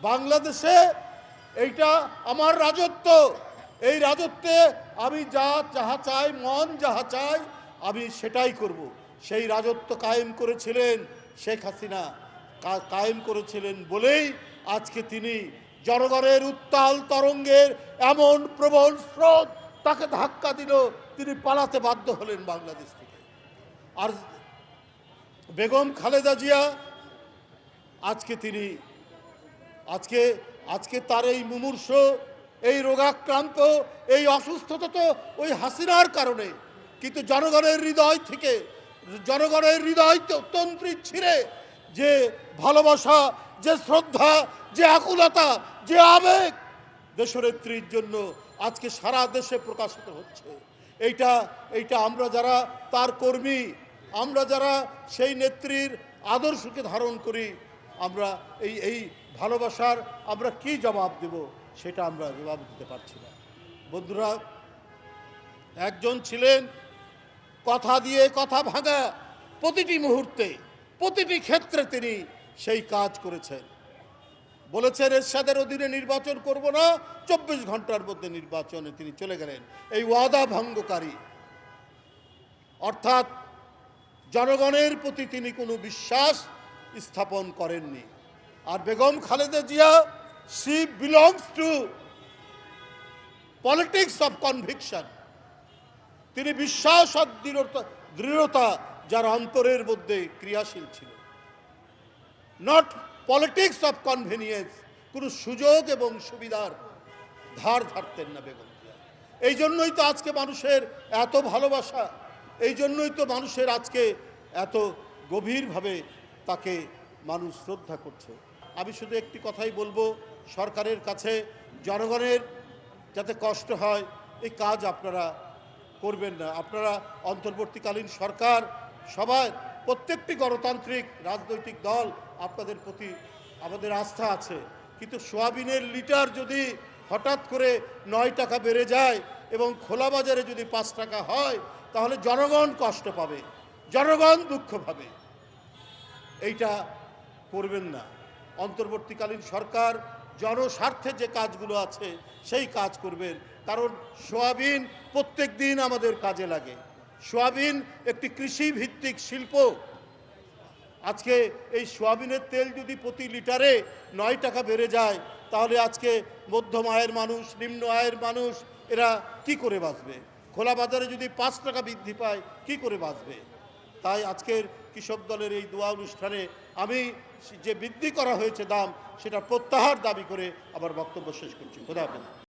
বাংলাদেশে এইটা আমার রাজত্ব, এই রাজত্বে আমি যাহা চাই, মন যাহা চাই আমি সেটাই করব। সেই রাজত্ব কায়েম করেছিলেন শেখ হাসিনা, কায়েম করেছিলেন বলেই আজকে তিনি জনগণের উত্তাল তরঙ্গের এমন প্রবল স্রোত তাকে ধাক্কা দিল, তিনি পালাতে বাধ্য হলেন বাংলাদেশ থেকে। আর বেগম খালেদা জিয়া আজকে তার এই মুমূর্ষ, এই রোগাক্রান্ত, এই অসুস্থতা তো ওই হাসিনার কারণে, কিন্তু জনগণের হৃদয় থেকে, জনগণের হৃদয় তন্ত্রী ছিঁড়ে যে ভালোবাসা, যে শ্রদ্ধা, যে আকুলতা, যে আবেগ দেশনেত্রীর জন্য আজকে সারা দেশে প্রকাশিত হচ্ছে। এইটা আমরা যারা তার কর্মী, আমরা যারা সেই নেত্রীর আদর্শকে ধারণ করি, আমরা এই ভালোবাসার আমরা কি জবাব দেব সেটা আমরা জবাব দিতে পারছি না। বন্ধুরা, একজন ছিলেন কথা দিয়ে কথা ভাঙা, প্রতিটি মুহূর্তে প্রতিটি ক্ষেত্রে তিনি সেই কাজ করেছেন। বলেছেন এরশাদের অধীনে নির্বাচন করব না, 24 ঘন্টার মধ্যে নির্বাচনে তিনি চলে গেলেন। এই ওয়াদা ভঙ্গকারী, অর্থাৎ জনগণের প্রতি তিনি কোনো বিশ্বাস স্থাপন করেননি। আর Begum Khaleda Zia, she belongs to politics of conviction। তিনি বিশ্বাস আর দৃঢ়তা যার অন্তরের মধ্যে ক্রিয়াশীল ছিল, নট পলিটিক্স অফ কনভেনিয়েন্স। কোনো সুযোগ এবং সুবিধার ধার ধারতেন না বেগম জিয়া। এই জন্যই তো আজকে মানুষের এত ভালোবাসা, এই জন্যই তো মানুষের আজকে এত গভীরভাবে তাকে মানুষ শ্রদ্ধা করছে। আমি শুধু একটি কথাই বলবো সরকারের কাছে, জনগণের যাতে কষ্ট হয় এই কাজ আপনারা করবেন না। আপনারা অন্তর্বর্তীকালীন সরকার, সবাই, প্রত্যেকটি গণতান্ত্রিক রাজনৈতিক দল, আপনাদের প্রতি আমাদের আস্থা আছে, কিন্তু সোয়াবিনের লিটার যদি হঠাৎ করে 9 টাকা বেড়ে যায় এবং খোলা বাজারে যদি 5 টাকা হয়, তাহলে জনগণ কষ্ট পাবে, জনগণ দুঃখ পাবে। এইটা করবেন না। অন্তর্বর্তীকালীন সরকার জনস্বার্থে যে কাজগুলো আছে সেই কাজ করবেন, কারণ সোয়াবিন প্রত্যেক দিন আমাদের কাজে লাগে। সোয়াবিন একটি কৃষিভিত্তিক শিল্প। আজকে এই সোয়াবিনের তেল যদি প্রতি লিটারে 9 টাকা বেড়ে যায়, তাহলে আজকে মধ্যম আয়ের মানুষ, নিম্ন আয়ের মানুষ, এরা কি করে বাঁচবে? খোলা বাজারে যদি 5 টাকা বৃদ্ধি পায় কি করে বাঁচবে? তাই আজকের কৃষক দলের এই দোয়া অনুষ্ঠানে আমি যে বৃদ্ধি করা হয়েছে দাম, সেটা প্রত্যাহার দাবি করে আমার বক্তব্য শেষ করছি। খোদা হাফেজ।